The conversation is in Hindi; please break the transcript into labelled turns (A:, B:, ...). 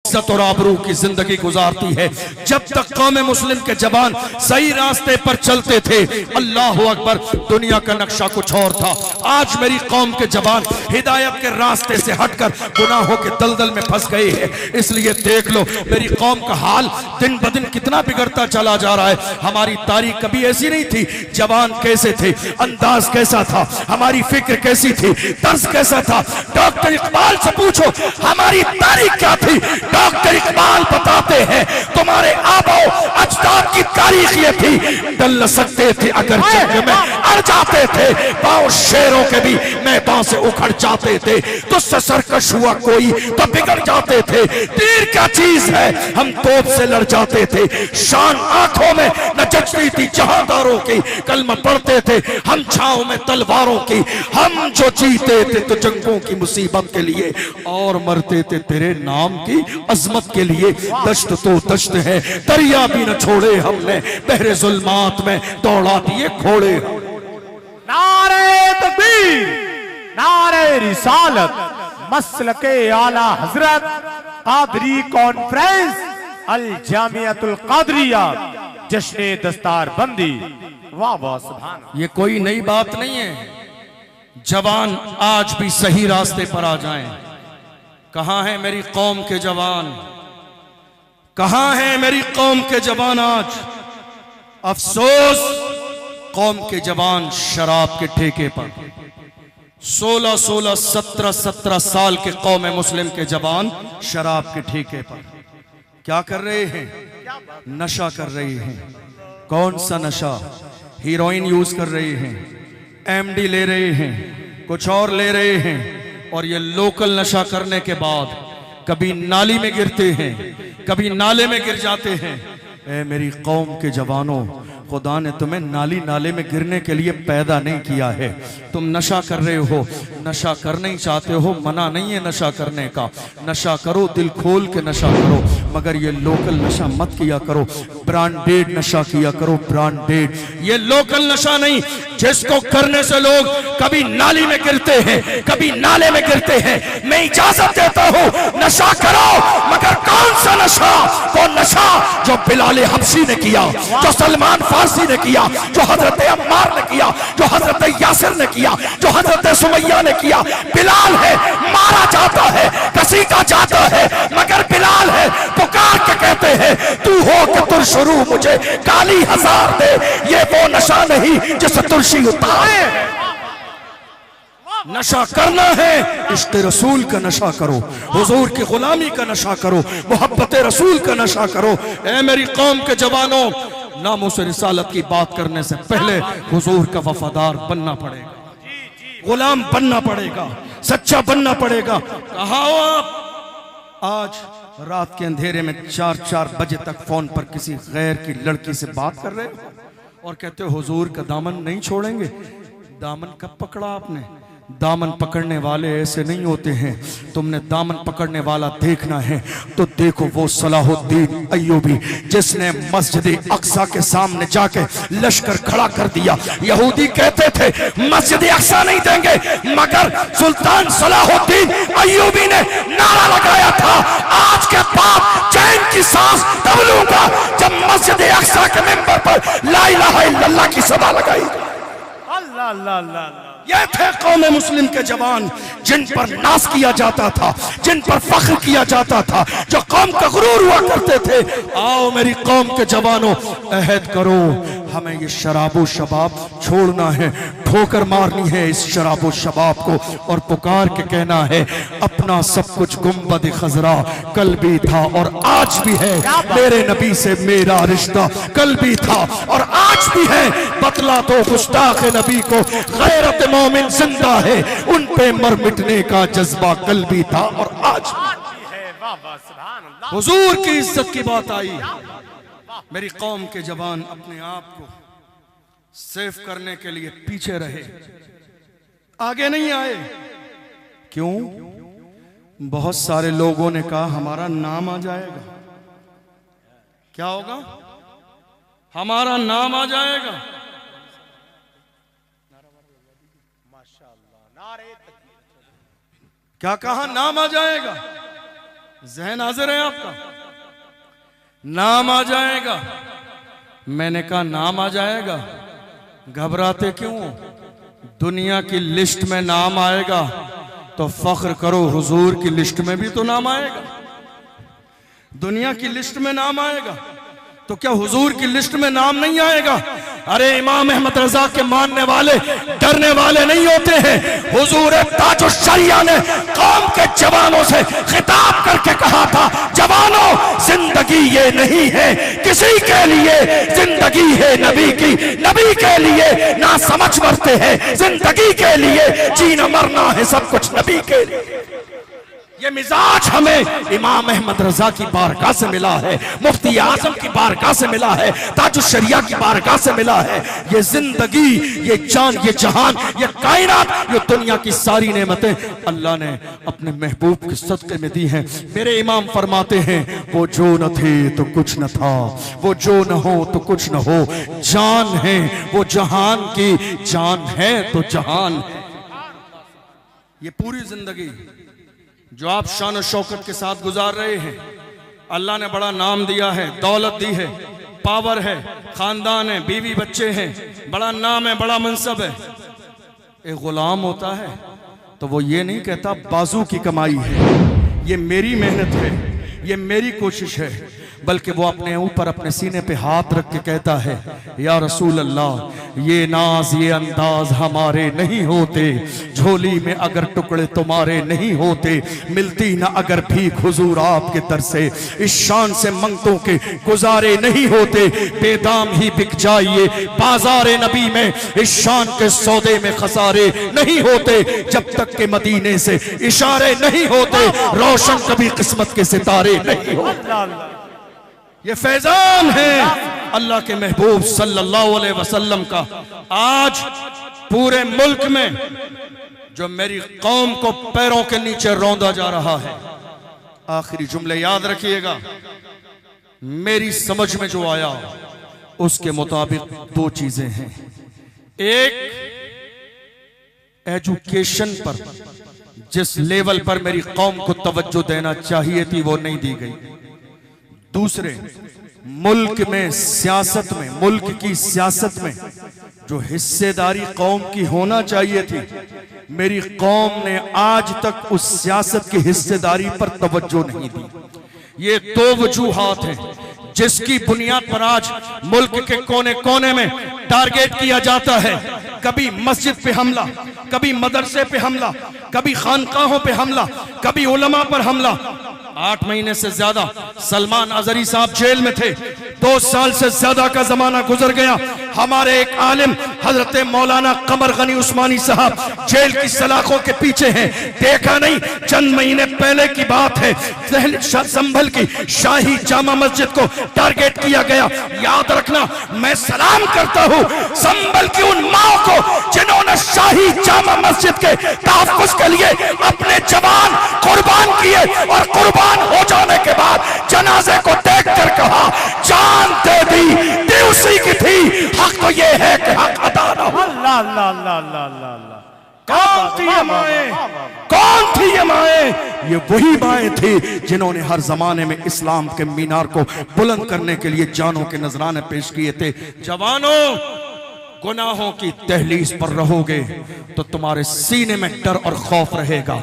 A: इज्जत और आबरू की जिंदगी गुजारती है। जब तक कौम मुस्लिम के जवान सही रास्ते पर चलते थे, अल्लाह अकबर, दुनिया का नक्शा कुछ और था। आज मेरी कौम के जवान हिदायत के रास्ते से हटकर गुनाहों के दलदल में फंस गए हैं। इसलिए देख लो मेरी कौम का हाल दिन ब दिन कितना बिगड़ता चला जा रहा है। हमारी तारीख कभी ऐसी नहीं थी। जवान कैसे थे, अंदाज कैसा था, हमारी फिक्र कैसी थी, तर्ज कैसा था। डॉक्टर इकबाल से पूछो हमारी तारीख क्या थी। डॉक्टर इकबाल बताते हैं तुम्हारे आबो अजदाद की तारीख ये थी, डल सकते थे अगर जंग में अड़ जाते थे, पांव शेरों के भी मैदान से उखड़ जाते थे, तुझसे सरकश हुआ कोई तो बिगड़ जाते थे। तीर क्या चीज है, हम तोप से लड़ जाते थे, शान आंखों में न जचती थी जहांदारों की, कलमा पढ़ते थे हम छांव में तलवारों की। हम जो जीते थे तो जंगों की मुसीबत के लिए, और मरते थे तेरे नाम की अजमत के लिए। दश्त तो दश्त है, दरिया भी न छोड़े हमने, बहरे जुल्मात में दौड़ा दिए घोड़े।
B: नारे तकबीर, नारे रिसालत, मसलके आला हजरत, कादरी कॉन्फ्रेंस, अल जामियतुल कादरिया, जश्न दस्तार बंदी। वाह वाह सुभान।
A: ये कोई नई बात नहीं है। जवान आज भी सही रास्ते पर आ जाएं। कहां है मेरी कौम के जवान, कहां है मेरी कौम के जवान आज। अफसोस कौम के जवान शराब के ठेके पर 16-16, 17-17 साल के कौम मुस्लिम के जवान शराब के ठेके पर क्या कर रहे हैं, नशा कर रहे हैं। कौन सा नशा, हीरोइन यूज कर रहे हैं, एमडी ले रहे हैं, कुछ और ले रहे हैं, और ये लोकल नशा करने के बाद कभी नाली में गिरते हैं, कभी नाले में गिर जाते हैं। ए मेरी कौम के जवानों, खुदा ने तुम्हें नाली नाले में गिरने के लिए पैदा नहीं किया है। तुम नशा कर रहे हो, नशा करना ही चाहते हो, मना नहीं है नशा करने का। नशा करो, दिल खोल के नशा करो, मगर ये लोकल नशा मत किया करो। ब्रांडेड नशा किया करो, ब्रांडेड। ये लोकल नशा नहीं जिसको करने से लोग कभी नाली में गिरते हैं, कभी नाले में गिरते हैं। मैं इजाजत देता हूँ नशा करो, मगर कौन सा नशा, वो नशा जो बिलाल हबशी ने किया, जो सलमान फारसी ने किया, जो हजरत अम्मार ने किया, जो हजरत यासिर ने किया, जो हजरत सुमैया ने किया। बिलाल है, मारा जाता है, घसीटा जाता है, मगर बिलाल है, पुकार के कहते हैं तू हो कि तुर शुरू मुझे काली हजार दे। ये वो नशा नहीं जिसे तुलसी उतारे। नशा करना है, इश्क रसूल का नशा करो, हुजूर की गुलामी का नशा करो, मोहब्बत रसूल का नशा करो। ए मेरी कौम के जवानों, नामों से रिसालत की बात करने से पहले हुजूर का वफादार बनना पड़ेगा, गुलाम बनना पड़ेगा, सच्चा बनना पड़ेगा। कहाँ हो आप? आज रात के अंधेरे में 4-4 बजे तक फोन पर किसी गैर की लड़की से बात कर रहे हो और कहते हो हुजूर का दामन नहीं छोड़ेंगे। दामन कब पकड़ा आपने? दामन पकड़ने वाले ऐसे नहीं होते हैं। तुमने दामन पकड़ने वाला देखना है तो देखो वो सलाहुद्दीन अय्यूबी, जिसने मस्जिद अक्सा के सामने जाके लश्कर खड़ा कर दिया। यहूदी कहते थे मस्जिद अक्सा नहीं देंगे, मगर सुल्तान सलाहुद्दीन अय्यूबी ने नारा लगाया था आज के बाद चैन की सांस तब लूंगा जब मस्जिद अक्सा के मेंबर पर ला इलाहा इल्लल्लाह की सदा लगाई।
B: अल्लाह अल्लाह अल्लाह।
A: ये थे कौम मुस्लिम के जवान जिन पर नाज किया जाता था, जिन पर फख्र किया जाता था, जो कौम का गुरूर हुआ करते थे। आओ मेरी कौम के जवानों, अहद करो, हमें ये शराबो शबाब छोड़ना है, ठोकर मारनी है इस शराबो शबाब को, और पुकार के कहना है अपना सब कुछ गुंबद खजरा कल भी था और आज भी है, मेरे नबी से मेरा रिश्ता कल भी था और आज भी है। बतला तो गुस्ताख नबी को गैरत मोमिन जिंदा है, उन पे मर मिटने का जज्बा कल भी था और आज भी है। हुजूर की इज्जत की बात आई। मेरी कौम के जवान अपने आप को सेफ करने के लिए पीछे रहे, आगे नहीं आए। क्यों? बहुत सारे लोगों ने कहा हमारा नाम आ जाएगा। क्या होगा? हमारा नाम आ जाएगा। क्या कहा? नाम आ जाएगा। जहन हाजिर है आपका? नाम आ जाएगा। मैंने कहा नाम आ जाएगा, घबराते क्यों हो? दुनिया की लिस्ट में नाम आएगा तो फख्र करो, हुजूर की लिस्ट में भी तो नाम आएगा। दुनिया की लिस्ट में नाम आएगा तो क्या हुजूर की लिस्ट में नाम नहीं आएगा? अरे इमाम अहमद रजा के मानने वाले डरने वाले नहीं होते हैं। हुजूर ताजुश शरिया ने कौम के जवानों से खिताब करके कहा था, जवानों जिंदगी ये नहीं है किसी के लिए, जिंदगी है नबी की, नबी के लिए ना समझ मरते हैं, जिंदगी के लिए जीना मरना है सब कुछ नबी के लिए। ये मिजाज हमें इमाम अहमद रजा की बारगाह से मिला है, मुफ्ती आजम की बारगाह से मिला है, ताजुश शरिया की बारगाह से मिला है। ये जिंदगी, ये जान, ये जहान, ये कायनात, ये दुनिया की सारी नेमतें अल्लाह ने अपने महबूब के सदक़े में दी हैं। मेरे इमाम फरमाते हैं, वो जो न थे तो कुछ न था, वो जो न हो तो कुछ न हो, जान है वो जहान की, जान है तो जहान है। ये पूरी जिंदगी जो आप शान और शौकत के साथ गुजार रहे हैं, अल्लाह ने बड़ा नाम दिया है, दौलत दी है, पावर है, खानदान है, बीवी बच्चे हैं, बड़ा नाम है, बड़ा मनसब है। एक गुलाम होता है तो वो ये नहीं कहता बाजू की कमाई है, ये मेरी मेहनत है, ये मेरी कोशिश है, बल्कि वो अपने ऊपर अपने सीने पे हाथ रख के कहता है, या रसूल अल्लाह ये नाज ये अंदाज हमारे नहीं होते, झोली में अगर टुकड़े तुम्हारे नहीं होते, मिलती ना अगर भीख हुजूर आपके दर से, इस शान से मंगतों के गुजारे नहीं होते, बेदाम ही बिक जाइए बाजारे नबी में, इस शान के सौदे में खसारे नहीं होते, जब तक के मदीने से इशारे नहीं होते, रोशन कभी किस्मत के सितारे नहीं होते। ये फैजान है अल्लाह के महबूब सल्लल्लाहु अलैहि वसल्लम का। आज पूरे मुल्क में जो मेरी कौम को पैरों के नीचे रौंदा जा रहा है, आखिरी जुमले याद रखिएगा, मेरी समझ में जो आया उसके मुताबिक दो चीजें हैं। एक, एजुकेशन पर जिस लेवल पर मेरी कौम को तवज्जो देना चाहिए थी वो नहीं दी गई। दूसरे, मुल्क में सियासत में, मुल्क की सियासत में जो हिस्सेदारी कौम की होना चाहिए थी, मेरी कौम ने आज तक उस सियासत की हिस्सेदारी पर तवज्जो नहीं दी। ये दो वजूहात हैं जिसकी बुनियाद पर आज मुल्क के कोने कोने में टारगेट किया जाता है। कभी मस्जिद पे हमला, कभी मदरसे पे हमला, कभी खानकाहों पे हमला, कभी उलमा पर हमला। 8 महीने से ज्यादा सलमान अजहरी साहब जेल में थे, 2 साल से ज्यादा का जमाना गुजर गया। हमारे एक आलिम हजरत मौलाना कमर गनी उस्मानी साहब जेल की सलाखों के पीछे हैं। देखा नहीं, चंद महीने पहले की बात है, संभल की शाही जामा मस्जिद को टारगेट किया गया। याद रखना, मैं सलाम करता हूँ संभल की उन माओ को जिन्होंने शाही जामा मस्जिद के तहफ्फुज़ के लिए अपने जवान कुर्बान किए और कुर्बान हो जाने के बाद जनाजे को देख कर कहा, जान दे दी उसी की थी, हक तो ये है कि हक अदा ना हो।
B: अल्लाह अल्लाह अल्लाह अल्लाह अल्लाह।
A: कौन थी ये माएं? कौन थी ये माएं? ये वही माएं थी जिन्होंने हर जमाने में इस्लाम के मीनार को बुलंद करने के लिए जानों के नजराने पेश किए थे। जवानों, गुनाहों की दहलीज पर रहोगे तो तुम्हारे सीने में डर और खौफ रहेगा।